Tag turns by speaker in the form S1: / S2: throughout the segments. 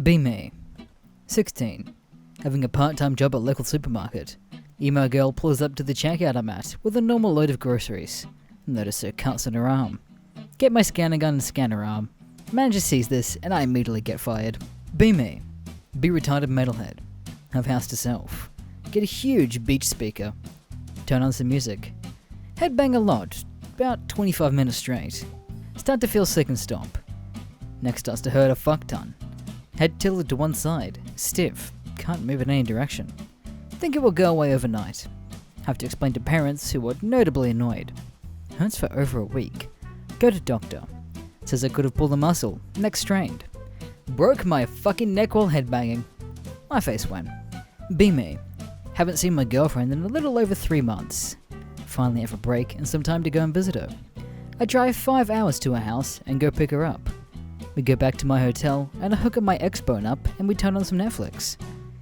S1: Be me. 16. Having a part-time job at local supermarket. Emo girl pulls up to the checkout I'm at with a normal load of groceries. Notice her cuts on her arm. Get my scanner gun and scan her arm. Manager sees this and I immediately get fired. Be me. Be retarded metalhead. Have house to self. Get a huge beach speaker. Turn on some music. Headbang a lot, about 25 minutes straight. Start to feel sick and stop. Next starts to hurt a fuck ton. Head tilted to one side, stiff, can't move in any direction. Think it will go away overnight. Have to explain to parents who are notably annoyed. Hurts for over a week. Go to doctor. Says I could have pulled a muscle, neck strained. Broke my fucking neck while headbanging. My face went. Be me. Haven't seen my girlfriend in a little over 3 months. Finally have a break and some time to go and visit her. I drive 5 hours to her house and go pick her up. We go back to my hotel and I hook up my Xbone up and we turn on some Netflix.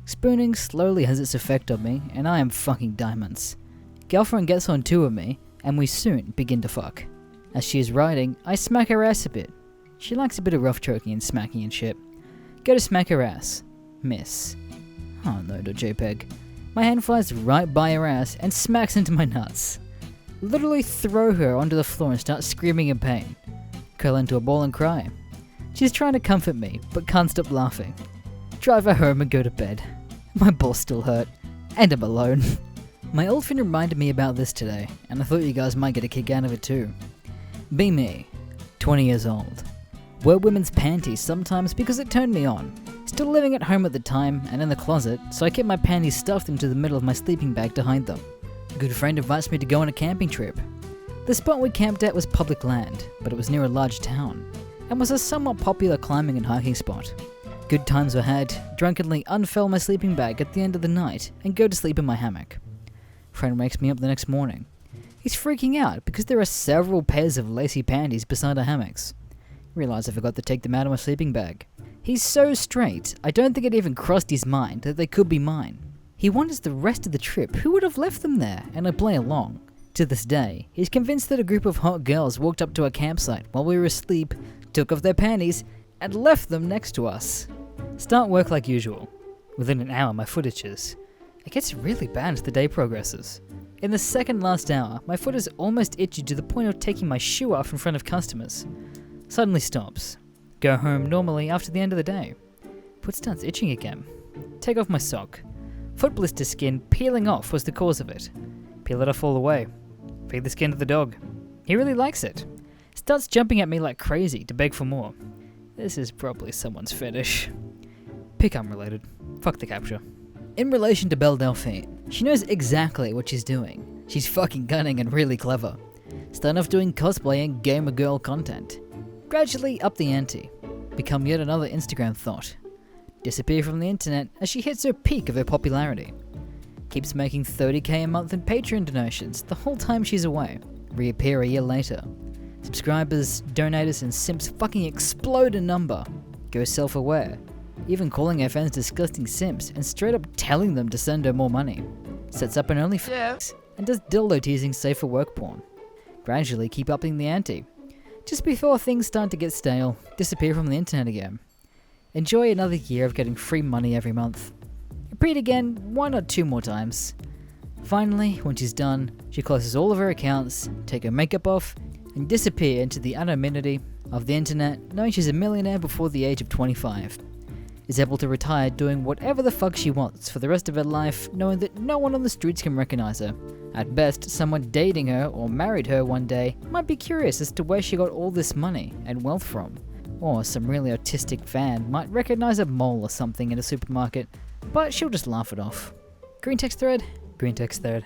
S1: Spooning slowly has its effect on me and I am fucking diamonds. Girlfriend gets on two of me and we soon begin to fuck. As she is riding, I smack her ass a bit. She likes a bit of rough choking and smacking and shit. Go to smack her ass. Miss. Oh no, .jpg. My hand flies right by her ass and smacks into my nuts. Literally throw her onto the floor and start screaming in pain. Curl into a ball and cry. She's trying to comfort me, but can't stop laughing. Drive her home and go to bed. My balls still hurt, and I'm alone. My old friend reminded me about this today, and I thought you guys might get a kick out of it too. Be me. 20 years old. Wear women's panties sometimes because it turned me on. Still living at home at the time and in the closet, so I kept my panties stuffed into the middle of my sleeping bag to hide them. A good friend invites me to go on a camping trip. The spot we camped at was public land, but it was near a large town, and was a somewhat popular climbing and hiking spot. Good times were had, drunkenly unfurl my sleeping bag at the end of the night and go to sleep in my hammock. Friend wakes me up the next morning. He's freaking out because there are several pairs of lacy panties beside our hammocks. Realize I forgot to take them out of my sleeping bag. He's so straight, I don't think it even crossed his mind that they could be mine. He wonders the rest of the trip who would have left them there, and I play along. To this day, he's convinced that a group of hot girls walked up to our campsite while we were asleep, took off their panties, and left them next to us. Start work like usual. Within an hour, my foot itches. It gets really bad as the day progresses. In the second last hour, my foot is almost itchy to the point of taking my shoe off in front of customers. Suddenly stops. Go home normally after the end of the day. Foot starts itching again. Take off my sock. Foot blister skin peeling off was the cause of it. Peel it off all the way. Feed the skin to the dog. He really likes it. Starts jumping at me like crazy to beg for more. This is probably someone's fetish. Pick unrelated. Fuck the capture. In relation to Belle Delphine, she knows exactly what she's doing. She's fucking cunning and really clever. Start off doing cosplay and gamer girl content. Gradually up the ante. Become yet another Instagram thought. Disappear from the internet as she hits her peak of her popularity. Keeps making 30k a month in Patreon donations the whole time she's away. Reappear a year later. Subscribers, donators and simps fucking explode in number. Go self-aware. Even calling her fans disgusting simps and straight up telling them to send her more money. Sets up an OnlyFans and does dildo teasing safe for work porn. Gradually keep upping the ante. Just before things start to get stale, disappear from the internet again. Enjoy another year of getting free money every month. Repeat again 1 or 2 more times. Finally, when she's done, she closes all of her accounts, take her makeup off, and disappear into the anonymity of the internet, knowing she's a millionaire before the age of 25. Is able to retire doing whatever the fuck she wants for the rest of her life, knowing that no one on the streets can recognize her. At best, someone dating her or married her one day might be curious as to where she got all this money and wealth from. Or some really autistic fan might recognize a mole or something in a supermarket, but she'll just laugh it off. Greentext thread? Greentext thread.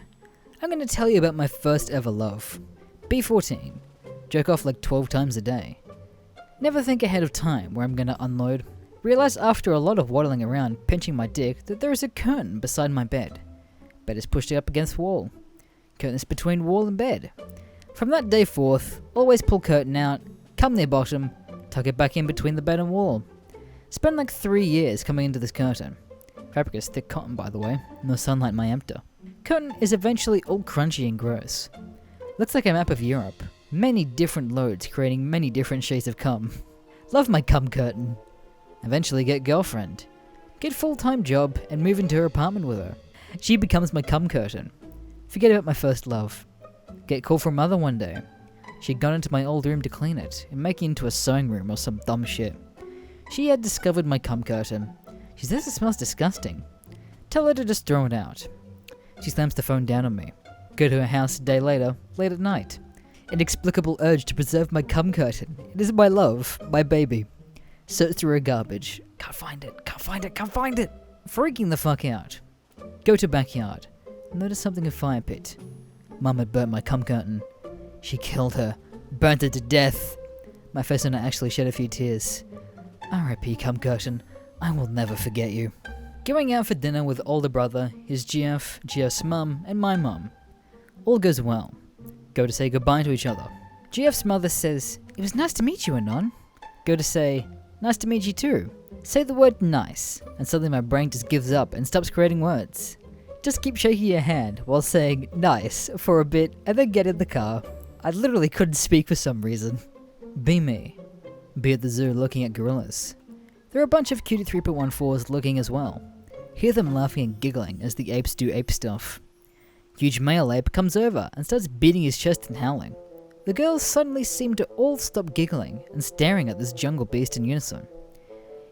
S1: I'm gonna tell you about my first ever love. B14. Jerk off like 12 times a day. Never think ahead of time where I'm gonna unload. Realize after a lot of waddling around pinching my dick that there is a curtain beside my bed. Bed is pushed up against wall. Curtain is between wall and bed. From that day forth, always pull curtain out, come near bottom, tuck it back in between the bed and wall. Spent like 3 years coming into this curtain. Fabric is thick cotton, by the way, no sunlight may enter. Curtain is eventually all crunchy and gross. Looks like a map of Europe. Many different loads creating many different shades of cum. Love my cum curtain. Eventually get girlfriend. Get full-time job and move into her apartment with her. She becomes my cum curtain. Forget about my first love. Get called from mother one day. She'd gone into my old room to clean it and make it into a sewing room or some dumb shit. She had discovered my cum curtain. She says it smells disgusting. Tell her to just throw it out. She slams the phone down on me. Go to her house a day later, late at night. Inexplicable urge to preserve my cum curtain. It is my love, my baby. Search through her garbage. Can't find it, can't find it, can't find it. Freaking the fuck out. Go to backyard. Notice something in fire pit. Mum had burnt my cum curtain. She killed her. Burnt her to death. My face on it actually shed a few tears. R.I.P. cum curtain. I will never forget you. Going out for dinner with older brother, his GF's mum, and my mum. All goes well. Go to say goodbye to each other. GF's mother says, "It was nice to meet you, Anon." Go to say, "Nice to meet you too." Say the word nice, and suddenly my brain just gives up and stops creating words. Just keep shaking your hand while saying nice for a bit and then get in the car. I literally couldn't speak for some reason. Be me. Be at the zoo looking at gorillas. There are a bunch of cutie 3.14s looking as well. Hear them laughing and giggling as the apes do ape stuff. Huge male ape comes over and starts beating his chest and howling. The girls suddenly seem to all stop giggling and staring at this jungle beast in unison.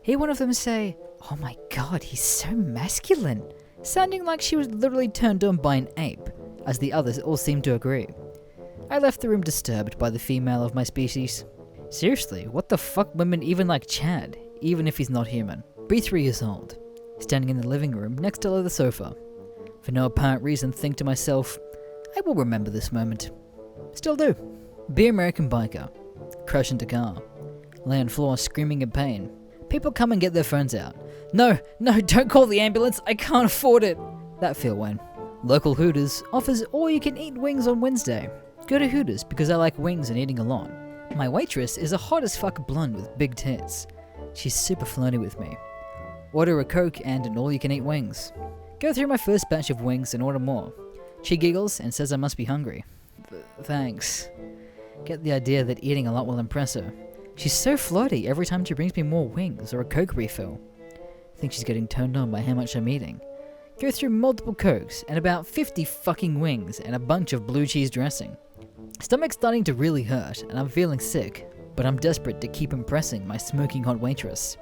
S1: Hear one of them say, "Oh my god, he's so masculine," sounding like she was literally turned on by an ape, as the others all seemed to agree. I left the room disturbed by the female of my species. Seriously, what the fuck women even like Chad, even if he's not human? Be 3 years old, standing in the living room next to the sofa. For no apparent reason, think to myself, I will remember this moment. Still do. Be American biker. Crash into car. Lay on floor screaming in pain. People come and get their phones out. No, don't call the ambulance, I can't afford it. That feel when. Local Hooters offers all-you-can-eat wings on Wednesday. Go to Hooters because I like wings and eating a lot. My waitress is a hot as fuck blonde with big tits. She's super flirty with me. Order a Coke and an all-you-can-eat wings. Go through my first batch of wings and order more. She giggles and says I must be hungry. Thanks. Get the idea that eating a lot will impress her. She's so flirty every time she brings me more wings or a Coke refill. Think she's getting turned on by how much I'm eating. Go through multiple Cokes and about 50 fucking wings and a bunch of blue cheese dressing. Stomach's starting to really hurt and I'm feeling sick, but I'm desperate to keep impressing my smoking hot waitress.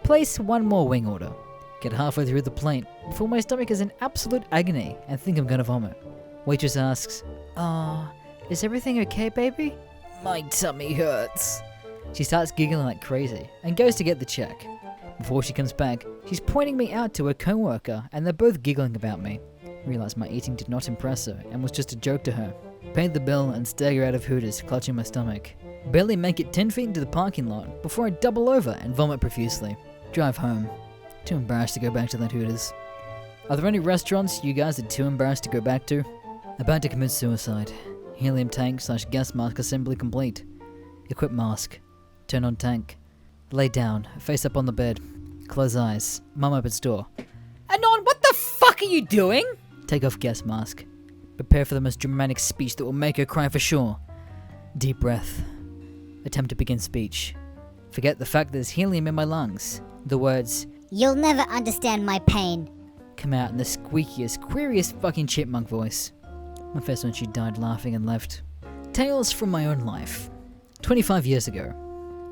S1: Place one more wing order. Get halfway through the plate before my stomach is in absolute agony and think I'm gonna vomit. Waitress asks, is everything okay, baby? My tummy hurts. She starts giggling like crazy and goes to get the check. Before she comes back, she's pointing me out to her co-worker and they're both giggling about me. Realised my eating did not impress her and was just a joke to her. Paid the bill and stagger out of Hooters, clutching my stomach. Barely make it 10 feet into the parking lot before I double over and vomit profusely. Drive home. Too embarrassed to go back to that Hooters. Are there any restaurants you guys are too embarrassed to go back to? About to commit suicide. Helium tank / gas mask assembly complete. Equip mask. Turn on tank. Lay down, face up on the bed. Close eyes. Mum opens door. Anon, what the fuck are you doing? Take off gas mask. Prepare for the most dramatic speech that will make her cry for sure. Deep breath. Attempt to begin speech. Forget the fact there's helium in my lungs. The words,
S2: "You'll never understand my pain,"
S1: come out in the squeakiest, queeriest fucking chipmunk voice. My face when she died laughing and left. Tales from my own life. 25 years ago.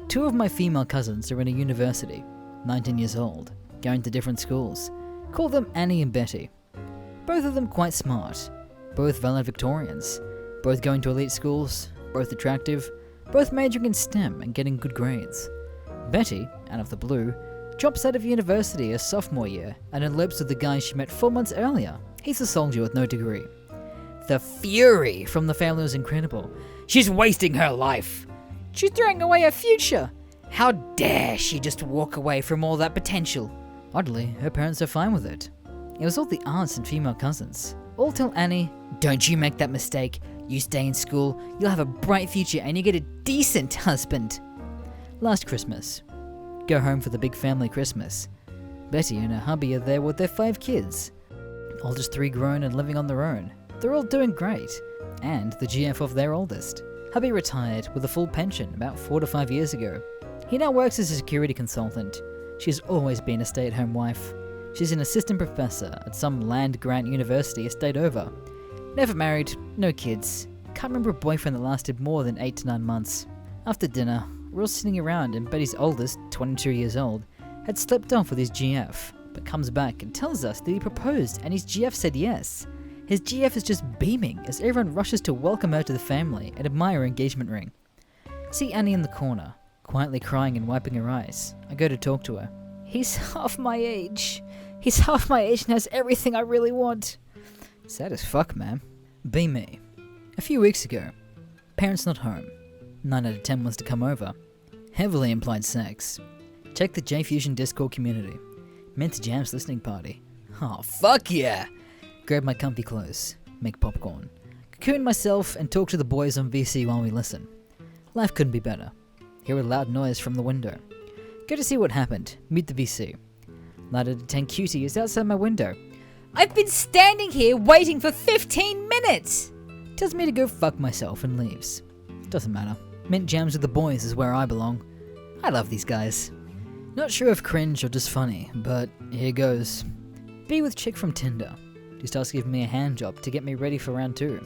S1: 2 of my female cousins are in a university, 19 years old, going to different schools. Call them Annie and Betty. Both of them quite smart. Both valedictorians. Both going to elite schools. Both attractive. Both majoring in STEM and getting good grades. Betty, out of the blue, drops out of university her sophomore year and elopes with the guy she met 4 months earlier. He's a soldier with no degree. The fury from the family was incredible. She's wasting her life. She's throwing away her future. How dare she just walk away from all that potential? Oddly, her parents are fine with it. It was all the aunts and female cousins. All tell Annie, "Don't you make that mistake. You stay in school, you'll have a bright future and you get a decent husband." Last Christmas. Go home for the big family Christmas. Betty and her hubby are there with their 5 kids. All just 3 grown and living on their own. They're all doing great. And the GF of their oldest. Hubby retired with a full pension about 4 to 5 years ago. He now works as a security consultant. She's always been a stay-at-home wife. She's an assistant professor at some land-grant university a state over. Never married, no kids. Can't remember a boyfriend that lasted more than 8 to 9 months. After dinner, we're all sitting around and Betty's oldest, 22 years old, had slipped off with his GF, but comes back and tells us that he proposed and his GF said yes. His GF is just beaming as everyone rushes to welcome her to the family and admire her engagement ring. See Annie in the corner, quietly crying and wiping her eyes. I go to talk to her. He's half my age. He's half my age and has everything I really want. Sad as fuck, man. Be me. A few weeks ago, parents not home. 9 out of 10 wants to come over. Heavily implied sex. Check the J-Fusion Discord community. Meant to Jam's listening party. Oh, fuck yeah! Grab my comfy clothes. Make popcorn. Cocoon myself and talk to the boys on VC while we listen. Life couldn't be better. Hear a loud noise from the window. Go to see what happened. Mute the VC. 9 out of 10 cutie is outside my window. I've been standing here waiting for 15 minutes! Tells me to go fuck myself and leaves. Doesn't matter. Mint jams with the boys is where I belong. I love these guys. Not sure if cringe or just funny, but here goes. Be with chick from Tinder. She starts giving me a hand job to get me ready for round 2.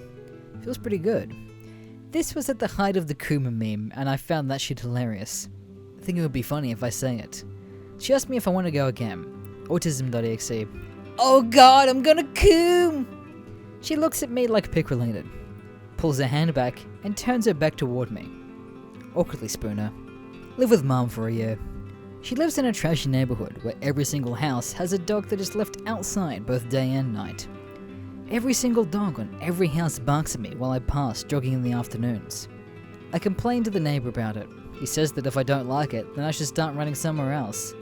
S1: Feels pretty good. This was at the height of the Kuma meme, and I found that shit hilarious. I think it would be funny if I say it. She asked me if I want to go again. Autism.exe. Oh god, I'm gonna coom! She looks at me like pick related. Pulls her hand back and turns her back toward me. Awkwardly spoon her. Live with mom for a year. She lives in a trashy neighborhood where every single house has a dog that is left outside both day and night. Every single dog on every house barks at me while I pass jogging in the afternoons. I complain to the neighbor about it. He says that if I don't like it, then I should start running somewhere else.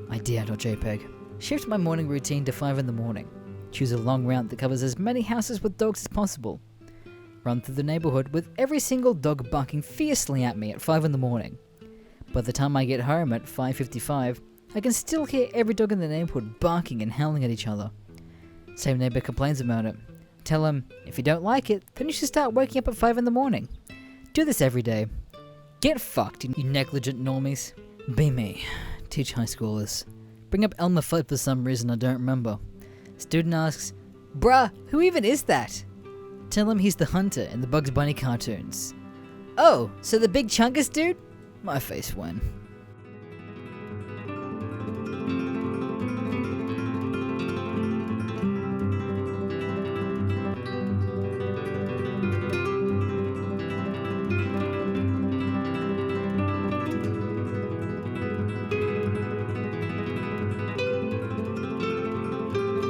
S1: Idea.jpg. Shift my morning routine to 5 in the morning. Choose a long route that covers as many houses with dogs as possible. Run through the neighborhood with every single dog barking fiercely at me at 5 in the morning. By the time I get home at 5:55, I can still hear every dog in the neighborhood barking and howling at each other. Same neighbor complains about it. Tell him, if you don't like it, then you should start waking up at 5 in the morning. Do this every day. Get fucked, you negligent normies. Be me. Teach high schoolers. Bring up Elmer Fudd for some reason I don't remember. Student asks, bruh, who even is that? Tell him he's the hunter in the Bugs Bunny cartoons. Oh, so the big chungus dude? My face went.